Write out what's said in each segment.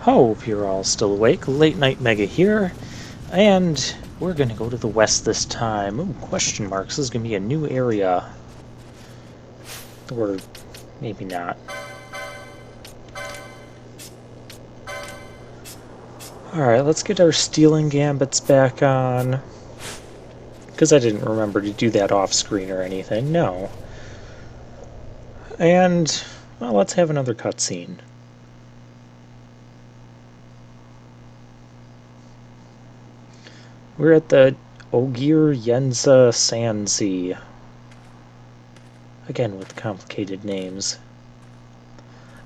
Hope you're all still awake. Late Night Mega here, and we're gonna go to the west this time. Ooh, question marks. This is gonna be a new area. Or maybe not. Alright, let's get our stealing gambits back on. Because I didn't remember to do that off screen or anything. No. And, well, let's have another cutscene. We're at the Ogir-Yensa Sand Sea. Again, with complicated names.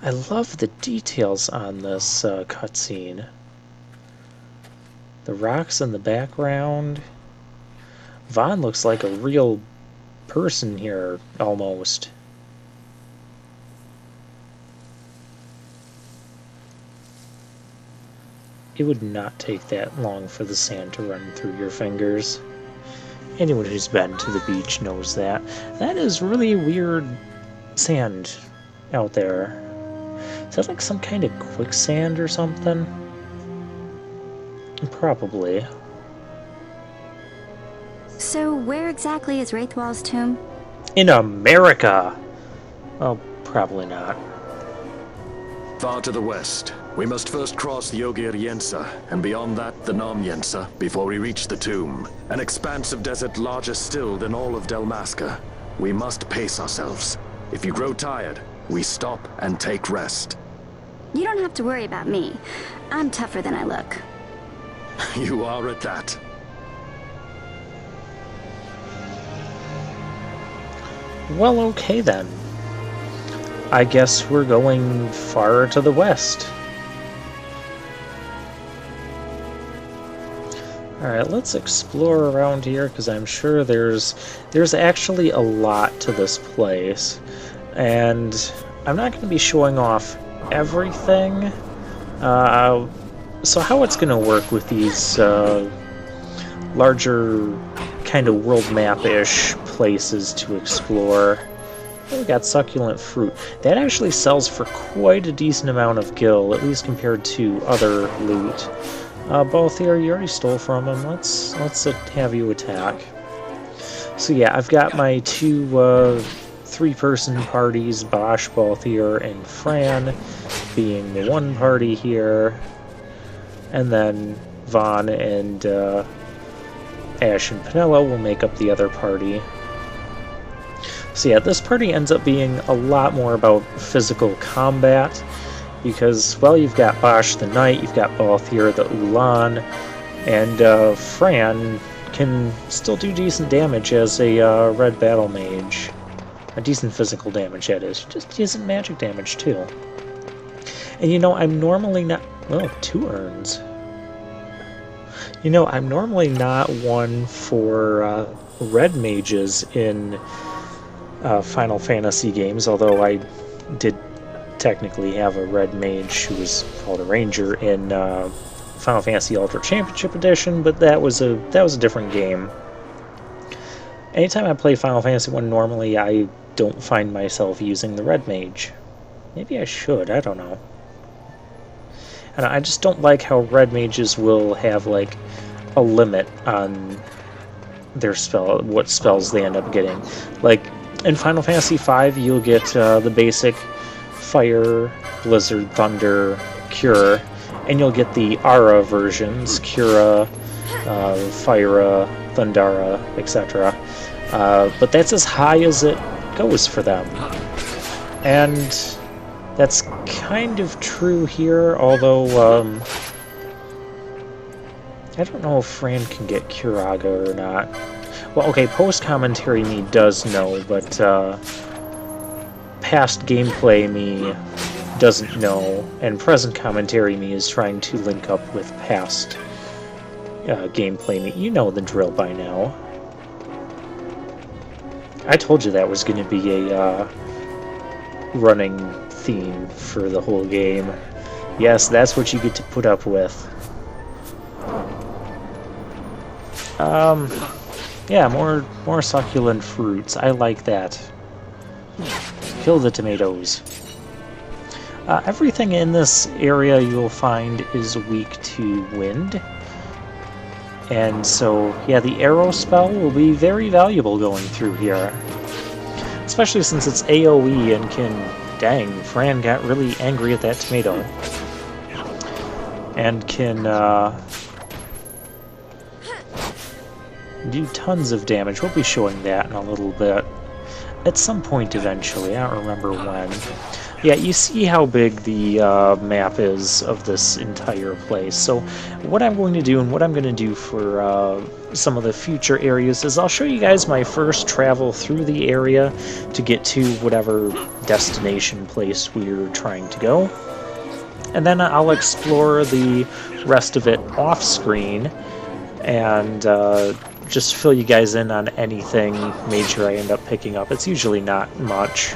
I love the details on this cutscene. The rocks in the background. Vaughn looks like a real person here, almost. It would not take that long for the sand to run through your fingers. Anyone who's been to the beach knows that. That is really weird sand out there. Is that like some kind of quicksand or something? Probably. So where exactly is Raithwall's tomb? In America! Well, probably not. Far to the west. We must first cross the Ogir-Yensa, and beyond that, the Nam-Yensa, before we reach the tomb. An expanse of desert larger still than all of Delmasca. We must pace ourselves. If you grow tired, we stop and take rest. You don't have to worry about me. I'm tougher than I look. You are at that. Well, okay then. I guess we're going far to the west. Alright, let's explore around here, because I'm sure there's actually a lot to this place. And I'm not going to be showing off everything. So how it's going to work with these larger kind of world map-ish places to explore. We got succulent fruit. That actually sells for quite a decent amount of gil, at least compared to other loot. Both here, you already stole from him. Let's have you attack. So yeah, I've got my two three-person parties, Bosch, Balthier, and Fran, being the one party here, and then Vaughn and Ash and Penelo will make up the other party. So yeah, this party ends up being a lot more about physical combat, because, well, you've got Bosch the Knight, you've got Balthier the Ulan, and Fran can still do decent damage as a red battle mage. A decent physical damage, that is. Just decent magic damage, too. And you know, I'm normally not... well, 2 urns. You know, I'm normally not one for red mages in Final Fantasy games, although I did technically have a red mage who was called a ranger in Final Fantasy Ultra Championship Edition, but that was a different game. Anytime I play Final Fantasy 1, normally I don't find myself using the red mage. Maybe I should, I don't know. And I just don't like how red mages will have like a limit on their what spells they end up getting. Like in Final Fantasy V, you'll get the basic Fire, Blizzard, Thunder, Cure, and you'll get the Ara versions, Cura, Fyra, Thundara, etc. But that's as high as it goes for them. And that's kind of true here, although I don't know if Fran can get Curaga or not. Well, okay, post-commentary me does know, but past gameplay me doesn't know, and present commentary me is trying to link up with past gameplay me. You know the drill by now. I told you that was going to be a running theme for the whole game. Yes, that's what you get to put up with. Yeah, more succulent fruits. I like that. Kill the tomatoes. Everything in this area you'll find is weak to wind. And so, yeah, the arrow spell will be very valuable going through here. Especially since it's AoE and can... Dang, Fran got really angry at that tomato. And can do tons of damage. We'll be showing that in a little bit. At some point eventually, I don't remember when. Yeah, you see how big the map is of this entire place. So what I'm going to do, and what I'm going to do for some of the future areas, is I'll show you guys my first travel through the area to get to whatever destination place we're trying to go. And then I'll explore the rest of it off-screen and just fill you guys in on anything major I end up picking up. It's usually not much.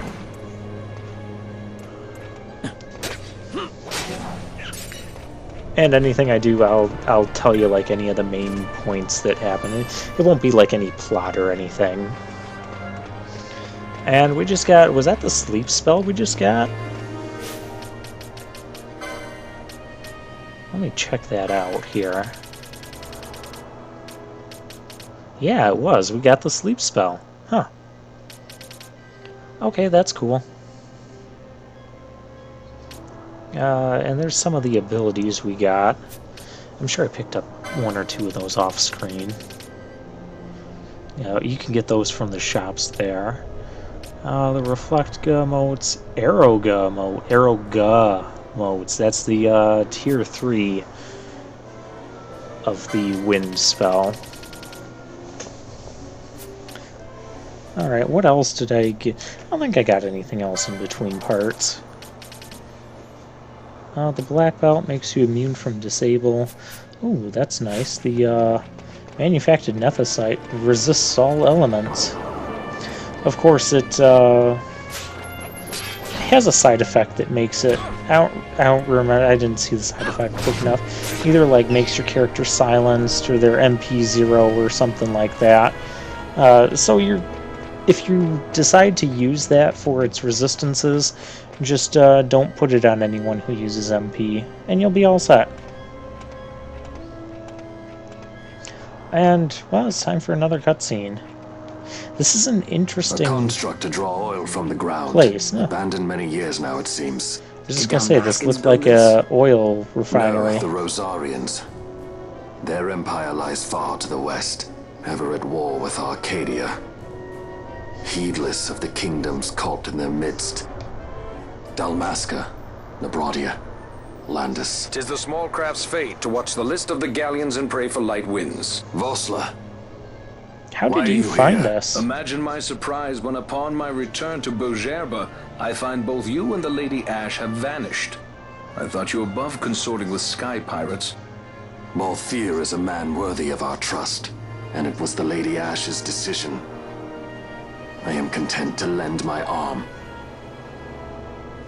And anything I do, I'll tell you like any of the main points that happen. It won't be like any plot or anything. And we just got... Was that the sleep spell we just got? Let me check that out here. Yeah, it was. We got the sleep spell. Huh. Okay, that's cool. And there's some of the abilities we got. I'm sure I picked up one or two of those off screen. You can get those from the shops there. The Reflect Ga motes, Aeroga motes. That's the tier 3 of the wind spell. Alright, what else did I get? I don't think I got anything else in between parts. The black belt makes you immune from disable. Ooh, that's nice. The manufactured nephesite resists all elements. Of course, it has a side effect that makes it... I don't remember. I didn't see the side effect quick enough. Either like makes your character silenced or their MP 0 or something like that. So if you decide to use that for its resistances, just don't put it on anyone who uses MP, and you'll be all set. And, well, it's time for another cutscene. This is an interesting... A construct to draw oil from the ground. Place. No. Abandoned many years now, it seems. I was just gonna say, this looked like a oil refinery. No, the Rosarians. Their empire lies far to the west, ever at war with Arcadia. Heedless of the kingdoms caught in their midst. Dalmasca, Nabradia, Landis. 'Tis the small craft's fate to watch the list of the galleons and pray for light winds. Vosla. How Why did are you you find here? us? Imagine my surprise when upon my return to Bogerba, I find both you and the Lady Ash have vanished. I thought you above consorting with sky pirates. Malthier is a man worthy of our trust, and it was the Lady Ash's decision. I am content to lend my arm.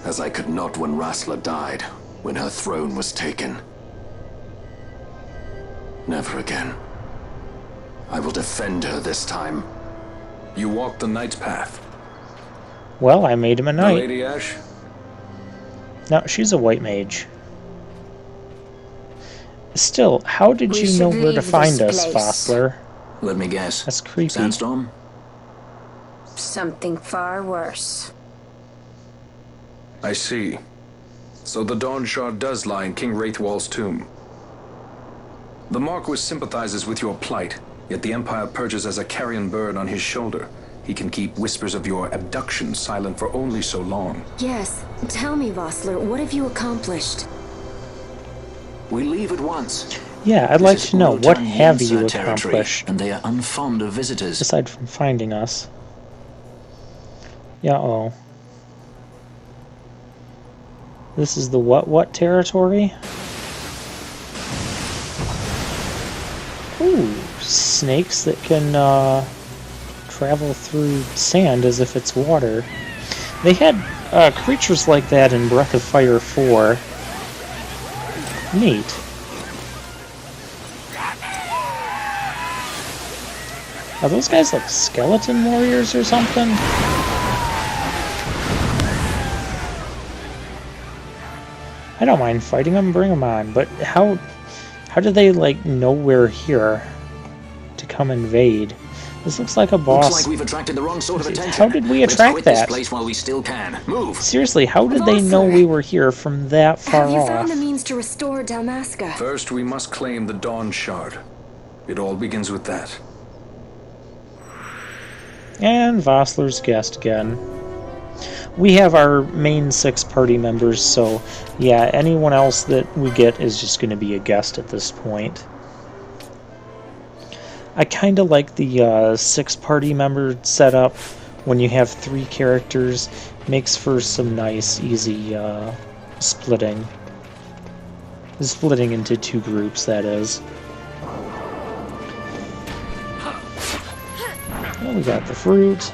As I could not when Rasla died, when her throne was taken. Never again. I will defend her this time. You walked the knight's path. Well, I made him a The knight. Lady Ash? No, she's a white mage. Still, how did We you know should where to leave find this us, place. Fossler? Let me guess. That's creepy. Sandstorm? Something far worse. I see. So the Dawn Shard does lie in King Raithwall's tomb. The Marquis sympathizes with your plight, yet the Empire perches as a carrion bird on his shoulder. He can keep whispers of your abduction silent for only so long. Yes. Tell me, Vossler, what have you accomplished? We leave at once. Yeah, I'd This like is to know, what Ultan have Yensa you territory, accomplished, and they are unfond of visitors. aside from finding us? Yeah, oh. This is the what territory? Ooh, snakes that can travel through sand as if it's water. They had creatures like that in Breath of Fire 4. Neat. Are those guys like skeleton warriors or something? don't mind fighting them, bring them on, but how do they, like, know we're here to come invade? This looks like a boss. Looks like we've attracted the wrong sort of attention. How did we Let's attract quit that? this place while we still can. Move! Seriously, how did they know we were here from that far Have you off? found a means to restore Dalmasca? First, we must claim the Dawn Shard. It all begins with that. And Vossler's guest again. We have our main 6 party members, so yeah, anyone else that we get is just going to be a guest at this point. I kind of like the 6 party member setup when you have 3 characters. Makes for some nice, easy splitting. Splitting into 2 groups, that is. Well, we got the fruit.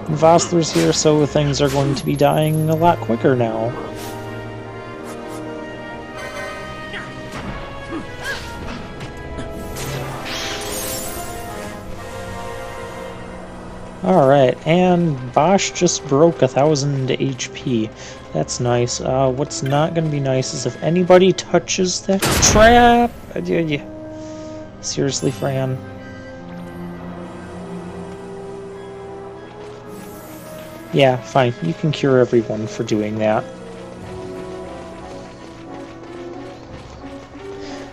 And Vossler's here, so things are going to be dying a lot quicker now. Alright, and Bosch just broke 1,000 HP. That's nice. What's not going to be nice is if anybody touches that trap! Seriously, Fran? Yeah, fine. You can cure everyone for doing that.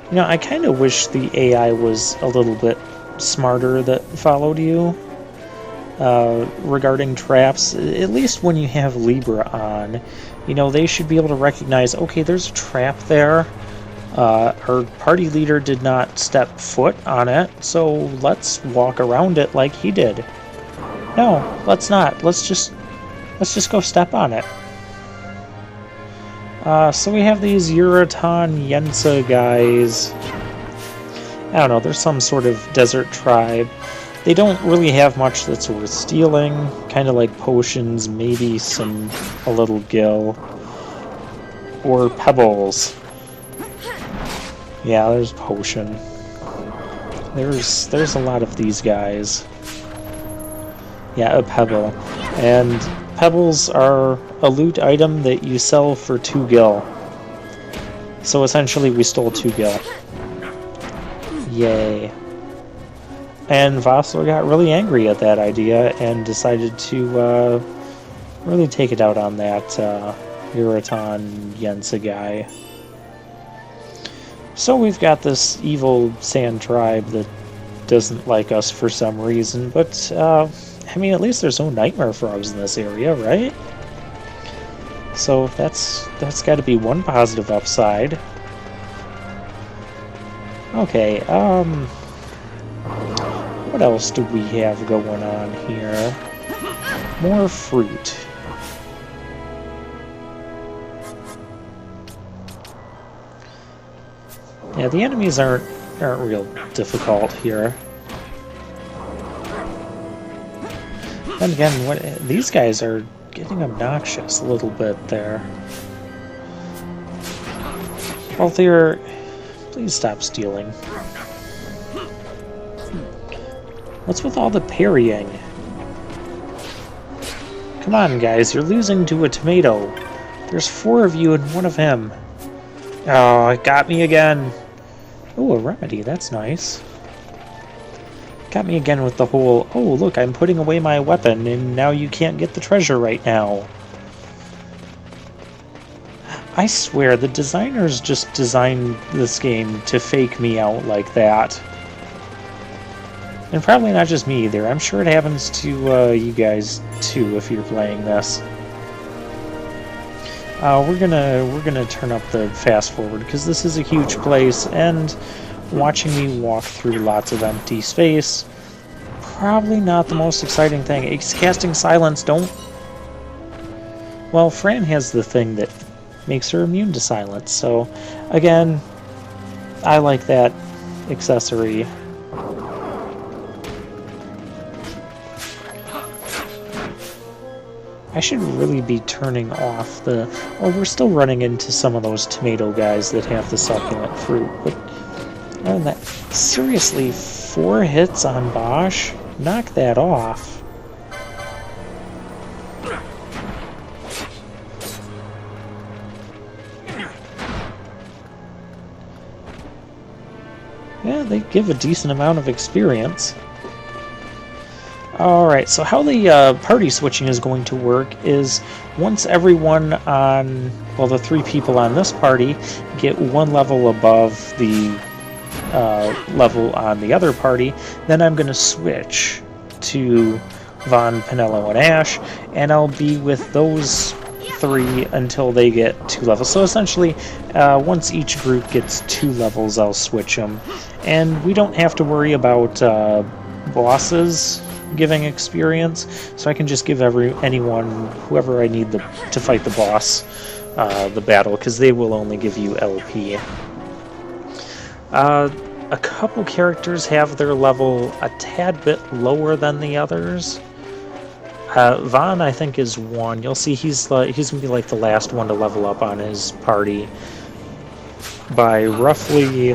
You know, I kind of wish the AI was a little bit smarter that followed you regarding traps. At least when you have Libra on, you know, they should be able to recognize, okay, there's a trap there. Our party leader did not step foot on it, so let's walk around it like he did. No, let's not. Let's just go step on it. So we have these Uraton Yensa guys. I don't know, they're some sort of desert tribe. They don't really have much that's worth stealing. Kind of like potions, maybe a little gil. Or pebbles. Yeah, there's potion. There's a lot of these guys. Yeah, a pebble. And pebbles are a loot item that you sell for 2 gil. So essentially we stole 2 gil. Yay. And Vossler got really angry at that idea and decided to really take it out on that Uraton Yensa guy. So we've got this evil sand tribe that doesn't like us for some reason, but I mean, at least there's no nightmare frogs in this area, right? So that's got to be one positive upside. Okay, what else do we have going on here? More fruit. Yeah, the enemies aren't real difficult here. Then again, these guys are getting obnoxious a little bit there. Althea, please stop stealing. What's with all the parrying? Come on, guys, you're losing to a tomato. There's 4 of you and 1 of him. Oh, it got me again. Oh, a remedy, that's nice. Got me again with the whole, oh, look, I'm putting away my weapon, and now you can't get the treasure right now. I swear, the designers just designed this game to fake me out like that. And probably not just me either. I'm sure it happens to you guys too if you're playing this. We're gonna turn up the fast forward because this is a huge place, and watching me walk through lots of empty space, probably not the most exciting thing. It's casting silence. Don't. Well, Fran has the thing that makes her immune to silence. So, again, I like that accessory. I should really be turning off the... Oh, we're still running into some of those tomato guys that have the succulent fruit, but... Other than that, seriously, 4 hits on Bosch? Knock that off. Yeah, they give a decent amount of experience. Alright, so how the party switching is going to work is once everyone on, well, the 3 people on this party get 1 level above the level on the other party, then I'm going to switch to Vaughn, Penelo, and Ash, and I'll be with those 3 until they get 2 levels. So essentially, once each group gets 2 levels, I'll switch them. And we don't have to worry about bosses giving experience, so I can just give anyone, whoever I need to fight the boss, the battle, because they will only give you LP. A couple characters have their level a tad bit lower than the others. Vaughn, I think, is 1. You'll see he's gonna be like the last one to level up on his party by roughly,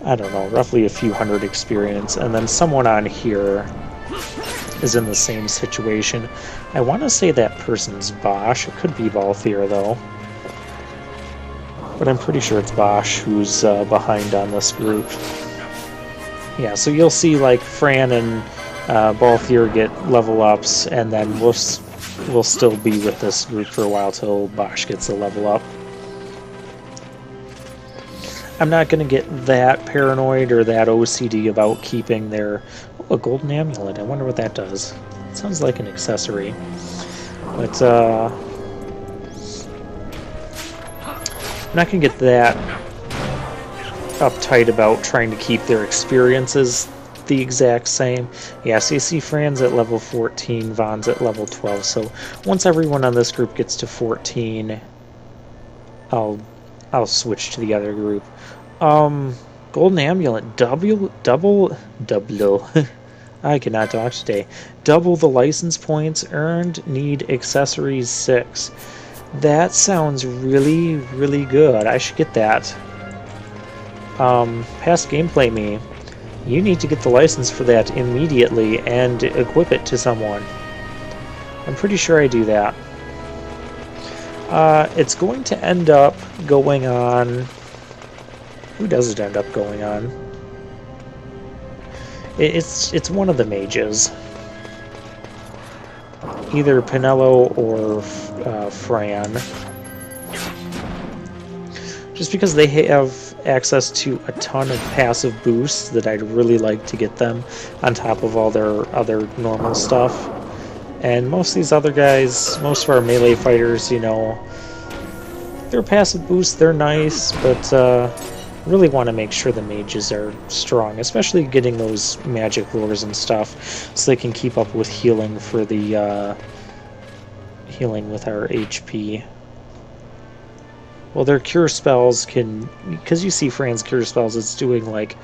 I don't know, roughly a few hundred experience, and then someone on here is in the same situation. I want to say that person's Bosch. It could be Balthier, though. But I'm pretty sure it's Bosch who's behind on this group. Yeah, so you'll see, like, Fran and Balthier get level ups, and then we'll still be with this group for a while till Bosch gets a level up. I'm not going to get that paranoid or that OCD about keeping their... Oh, a golden amulet. I wonder what that does. It sounds like an accessory. But, I'm not going to get that uptight about trying to keep their experiences the exact same. Yeah, so you see Fran's at level 14, Vaughn's at level 12, so once everyone on this group gets to 14, I'll switch to the other group. Golden Amulet, double, I cannot talk today. Double the license points earned, need accessories 6. That sounds really, really good. I should get that. Past gameplay me, you need to get the license for that immediately and equip it to someone. I'm pretty sure I do that. It's going to end up going on... Who does it end up going on? It's one of the mages. Either Penelo or Fran. Just because they have access to a ton of passive boosts that I'd really like to get them on top of all their other normal stuff. And most of these other guys, most of our melee fighters, you know, their passive boosts, they're nice, but really want to make sure the mages are strong, especially getting those magic lures and stuff, so they can keep up with healing for the healing with our HP. Well, their cure spells can, because you see Fran's cure spells, it's doing like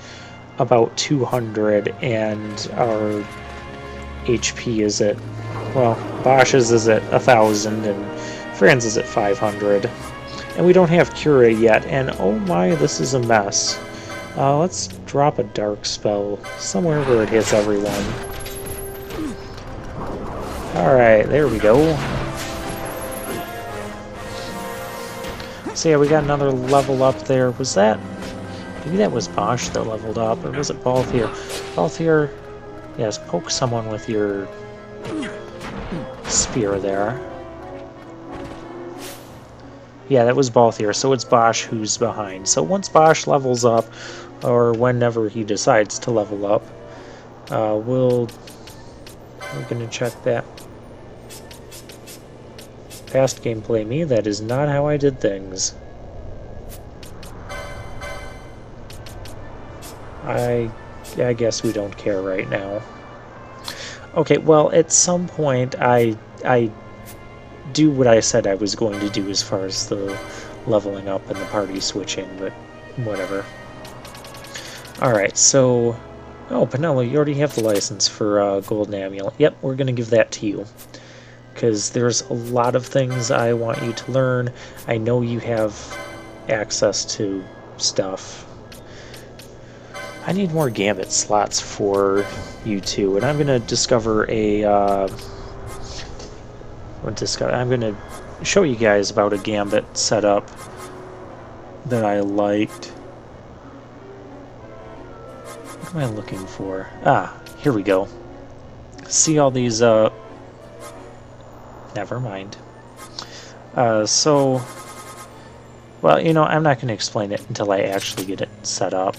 about 200, and our HP is at, well, Bosch's is at 1,000, and Fran's is at 500. And we don't have Cura yet, and oh my, this is a mess. Let's drop a dark spell somewhere where it hits everyone. Alright, there we go. So yeah, we got another level up there. Was that... Maybe that was Bosch that leveled up, or was it Balthier? Balthier, yes, poke someone with your spear there. Yeah, that was Balthier, so it's Bosch who's behind. So once Bosch levels up, or whenever he decides to level up, we're going to check that. Past gameplay me, that is not how I did things. I guess we don't care right now. Okay, well, at some point I do what I said I was going to do as far as the leveling up and the party switching, but whatever. Alright, so... Oh, Penelo, you already have the license for Golden Amulet. Yep, we're going to give that to you. Because there's a lot of things I want you to learn. I know you have access to stuff. I need more Gambit slots for you two, and I'm going to discover a... I'm going to show you guys about a Gambit setup that I liked. am I looking for? Ah, here we go. See all these, never mind. So, well, you know, I'm not going to explain it until I actually get it set up.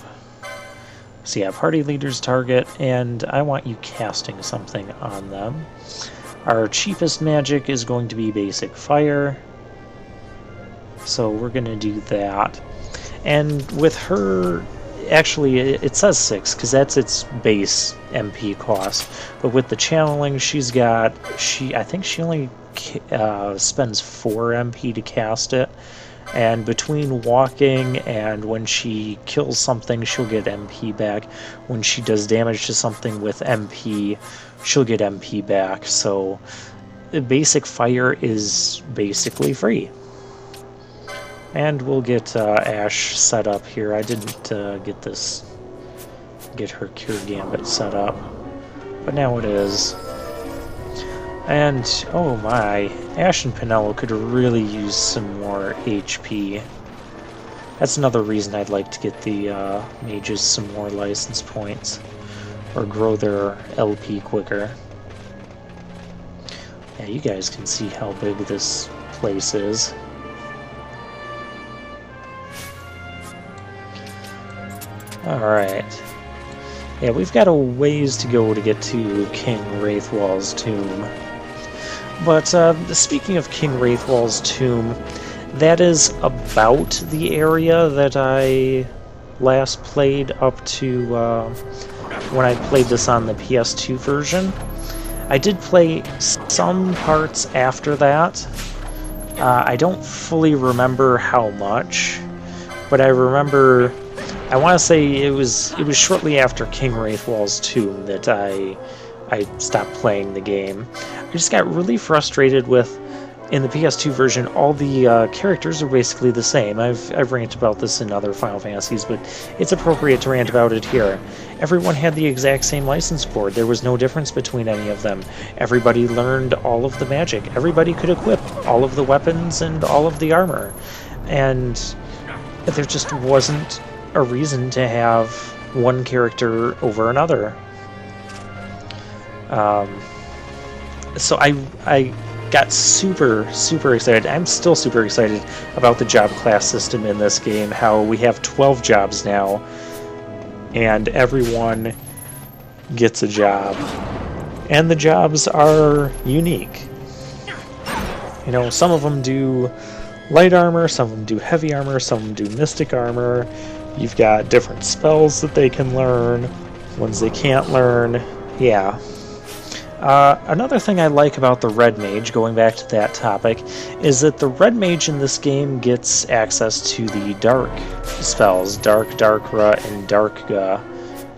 So yeah, party leader's target, and I want you casting something on them. Our cheapest magic is going to be basic fire. So we're going to do that. And with her, actually it says 6 because that's its base MP cost. But with the channeling she's got, I think she only spends 4 MP to cast it. And between walking and when she kills something, she'll get MP back. When she does damage to something with MP, she'll get MP back. So basic fire is basically free. And we'll get Ash set up here. I didn't get her Cure Gambit set up, but now it is. And oh my, Ash and Pinello could really use some more HP. That's another reason I'd like to get the mages some more license points, or grow their LP quicker. Yeah, you guys can see how big this place is. Alright. Yeah, we've got a ways to go to get to King Raithwall's tomb. But speaking of King Raithwall's tomb, that is about the area that I last played up to when I played this on the PS2 version. I did play some parts after that. I don't fully remember how much, but I remember, I want to say it was shortly after King Raithwall's tomb that I stopped playing the game. I just got really frustrated with, in the PS2 version, all the characters are basically the same. I've ranted about this in other Final Fantasies, but it's appropriate to rant about it here. Everyone had the exact same license board. There was no difference between any of them. Everybody learned all of the magic. Everybody could equip all of the weapons and all of the armor. And there just wasn't a reason to have one character over another. So I got super excited. I'm still super excited about the job class system in this game, how we have 12 jobs now, and everyone gets a job. And the jobs are unique. You know, some of them do light armor, some of them do heavy armor, some of them do mystic armor. You've got different spells that they can learn, ones they can't learn. Yeah. Another thing I like about the Red Mage, going back to that topic, is that the Red Mage in this game gets access to the Dark spells, Dark, Darkra, and Darkga,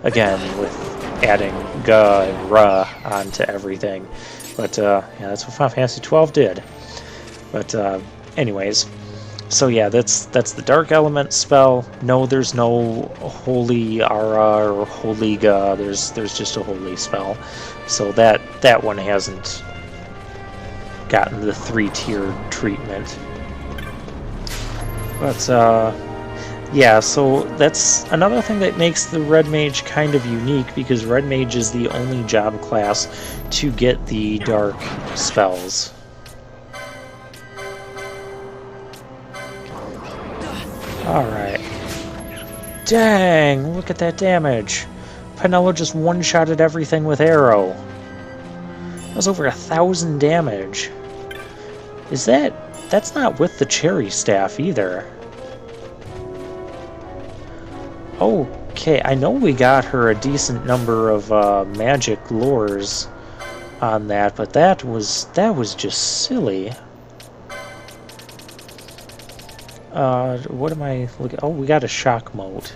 again, with adding Ga and Ra onto everything. But, yeah, that's what Final Fantasy XII did. But, anyways, so yeah, that's the Dark Element spell. No, there's no Holy Ara or Holy Ga, there's just a Holy spell. So that one hasn't gotten the 3-tiered treatment. But yeah, so that's another thing that makes the Red Mage kind of unique, because Red Mage is the only job class to get the dark spells. Alright. Dang, look at that damage. Pinello just one-shotted everything with arrow. That was over 1,000 damage. Is that's not with the cherry staff either. Okay, I know we got her a decent number of magic lures on that, but that was just silly. What am I looking? Oh, we got a shock mote.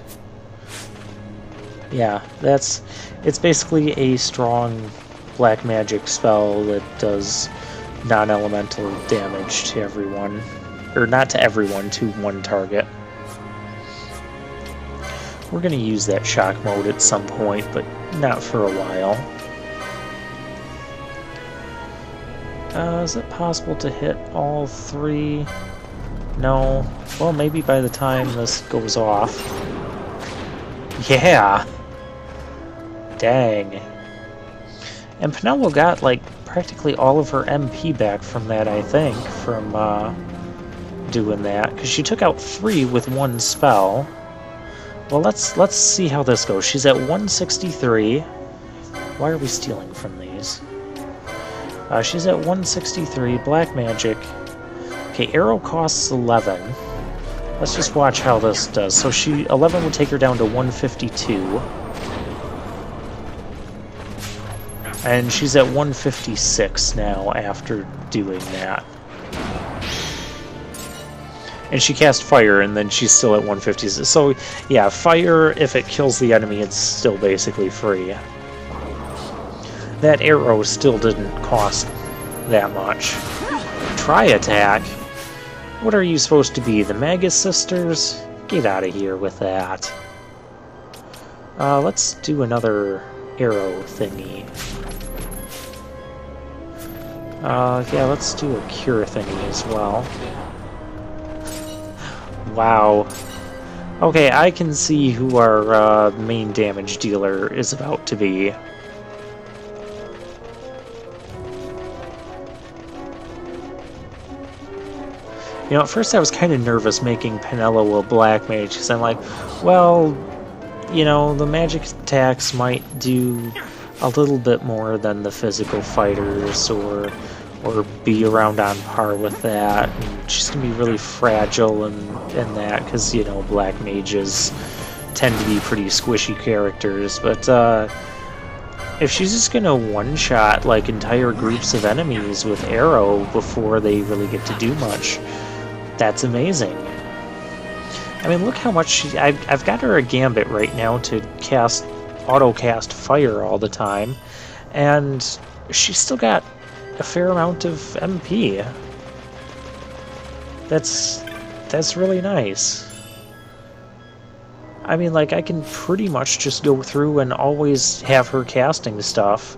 Yeah, it's basically a strong black magic spell that does non-elemental damage to everyone. Or not to everyone, to one target. We're going to use that shock mode at some point, but not for a while. Is it possible to hit all 3? No. Well, maybe by the time this goes off. Yeah! Dang. And Penelo got, like, practically all of her MP back from that, I think, from doing that. Because she took out 3 with 1 spell. Well, let's see how this goes. She's at 163. Why are we stealing from these? She's at 163. Black magic. Okay, arrow costs 11. Let's just watch how this does. So 11 would take her down to 152. And she's at 156 now after doing that. And she cast fire, and then she's still at 156. So, yeah, fire, if it kills the enemy, it's still basically free. That arrow still didn't cost that much. Try attack? What are you supposed to be, the Magus Sisters? Get out of here with that. Let's do another arrow thingy. Yeah, let's do a cure thingy as well. Wow. Okay, I can see who our main damage dealer is about to be. You know, at first I was kind of nervous making Penelo a black mage, because I'm like, well, you know, the magic attacks might do a little bit more than the physical fighters, or be around on par with that. And she's going to be really fragile and that, because, you know, black mages tend to be pretty squishy characters. But if she's just going to one-shot, like, entire groups of enemies with arrow before they really get to do much, that's amazing. I mean, look how much I've got her a gambit right now to auto-cast fire all the time, and she's still got a fair amount of MP. That's really nice. I mean, like, I can pretty much just go through and always have her casting stuff,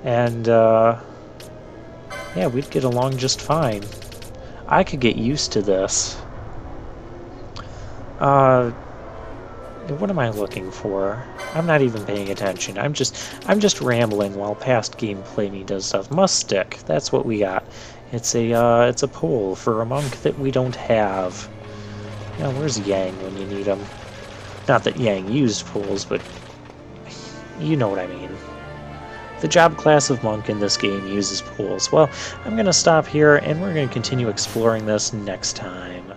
and yeah, we'd get along just fine. I could get used to this. What am I looking for? I'm not even paying attention. I'm just rambling while past gameplay me does stuff. Must stick. That's what we got. It's a pole for a monk that we don't have. Now, where's Yang when you need him? Not that Yang used poles, but you know what I mean. The job class of monk in this game uses poles. Well, I'm gonna stop here, and we're gonna continue exploring this next time.